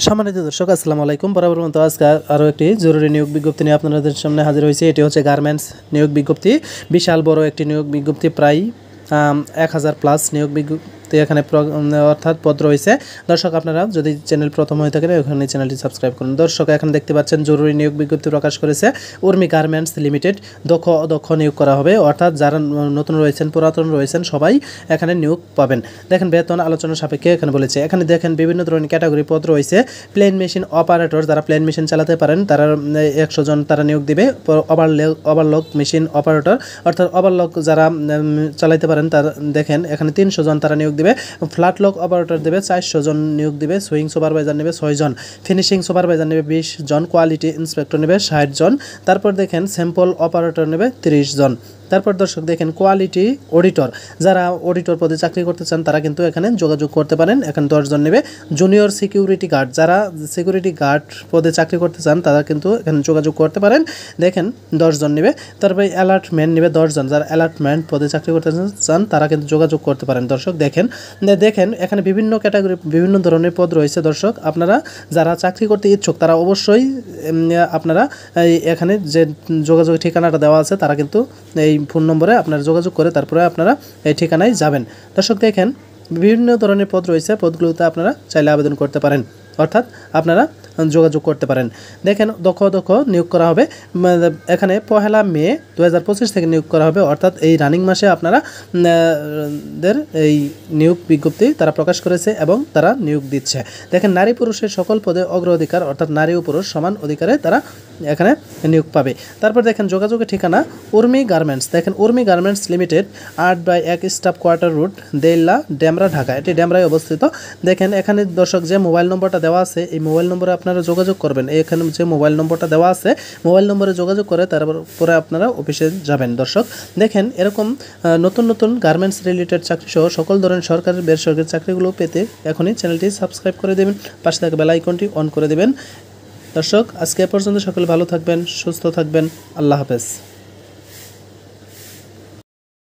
সম্মানিত দর্শক আসসালামু আলাইকুম। বরাবর মতো আজকে আরও একটি জরুরি নিয়োগ বিজ্ঞপ্তি নিয়ে আপনাদের সামনে হাজির হয়েছে। এটি হচ্ছে গার্মেন্টস নিয়োগ বিজ্ঞপ্তি। বিশাল বড় একটি নিয়োগ বিজ্ঞপ্তি, প্রায় 1000 প্লাস নিয়োগ বিজ্ঞপ্তি এখানে অর্থাৎ পদ রয়েছে। দর্শক আপনারা যদি চ্যানেল প্রথম হয়ে থাকেন এখানে চ্যানেলটি সাবস্ক্রাইব করুন। দর্শক এখন দেখতে পাচ্ছেন জরুরি নিয়োগ বিজ্ঞপ্তি প্রকাশ করেছে উর্মি গার্মেন্টস লিমিটেড। দক্ষ নিয়োগ করা হবে, অর্থাৎ যারা নতুন রয়েছেন পুরাতন রয়েছেন সবাই এখানে নিয়োগ পাবেন। দেখেন বেতন আলোচনা সাপেক্ষে এখানে বলেছে। এখানে দেখেন বিভিন্ন ধরনের ক্যাটাগরি পদ রয়েছে। প্লেন মেশিন অপারেটর, যারা প্লেন মেশিন চালাতে পারেন তারা 100 জন তারা নিয়োগ দিবে। ওভারলক মেশিন অপারেটর, অর্থাৎ ওভারলক যারা চালাতে পারেন তারা দেখেন এখানে 300 জন তারা নিয়োগ দিবে। ফ্ল্যাট লক অপারেটর দেবে 400 জন নিয়োগ দিবে। সুইং সুপারভাইজার নেবে 6 জন, ফিনিশিং সুপারভাইজার নেবে 20 জন, কোয়ালিটি ইন্সপেক্টর নেবে 60 জন। তারপর দেখেন স্যাম্পল অপারেটর নেবে 30 জন। তারপর দর্শক দেখেন কোয়ালিটি অডিটর, যারা অডিটর পদে চাকরি করতে চান তারা কিন্তু এখানে যোগাযোগ করতে পারেন। এখানে 10 জন নেবে। জুনিয়র সিকিউরিটি গার্ড, যারা সিকিউরিটি গার্ড পদে চাকরি করতে চান তারা কিন্তু এখানে যোগাযোগ করতে পারেন। দেখেন 10 জন নেবে। তারপরে অ্যালার্টম্যান নেবে 10 জন, যারা অ্যালার্টম্যান পদে চাকরি করতে চান তারা কিন্তু যোগাযোগ করতে পারেন। দর্শক দেখেন এখানে বিভিন্ন ক্যাটাগরি বিভিন্ন ধরনের পদ রয়েছে। দর্শক আপনারা যারা চাকরি করতে ইচ্ছুক তারা অবশ্যই আপনারা এখানে যে যোগাযোগ ঠিকানাটা দেওয়া আছে তারা কিন্তু এই ফোন নম্বরে আপনারা যোগাযোগ করে তারপরে আপনারা এই ঠিকানায় যাবেন। দর্শক দেখেন বিভিন্ন ধরনের পদ রয়েছে, পদগুলোতে আপনারা চাইলে আবেদন করতে পারেন, অর্থাৎ আপনারা যোগাযোগ করতে পারেন। দেখেন দক্ষ নিয়োগ করা হবে। এখানে 1 মে 2025 থেকে নিয়োগ করা হবে, অর্থাৎ এই রানিং মাসে আপনারা এই নিয়োগ বিজ্ঞপ্তি তারা প্রকাশ করেছে এবং তারা নিয়োগ দিচ্ছে। দেখেন নারী পুরুষের সকল পদে অগ্রাধিকার, অর্থাৎ নারী ও পুরুষ সমান অধিকারে তারা এখানে নিয়োগ পাবে। তারপর দেখেন যোগাযোগের ঠিকানা উর্মি গার্মেন্টস। দেখেন Urmi garments limited 8/1 staff quarter road, দেললা, ডেমরা, ঢাকা। এটি ডেমরায় অবস্থিত। দেখেন এখানে দর্শক যে মোবাইল নম্বরটা দেওয়া আছে এই মোবাইল নম্বরে আপনারা যোগাযোগ করবেন। এখানে যে মোবাইল নম্বরটা দেওয়া আছে মোবাইল নম্বরে যোগাযোগ করে তারপরে আপনারা অফিসে যাবেন। দর্শক দেখেন এরকম নতুন গার্মেন্টস রিলেটেড চাকরি সহ সকল ধরনের সরকারি বেসরকারি চাকরিগুলো পেতে এখনই চ্যানেলটি সাবস্ক্রাইব করে দেবেন, পাশে থাকা বেল আইকনটি অন করে দেবেন। দর্শক আজকে এ পর্যন্ত, সকলে ভালো থাকবেন, সুস্থ থাকবেন। আল্লাহ হাফেজ।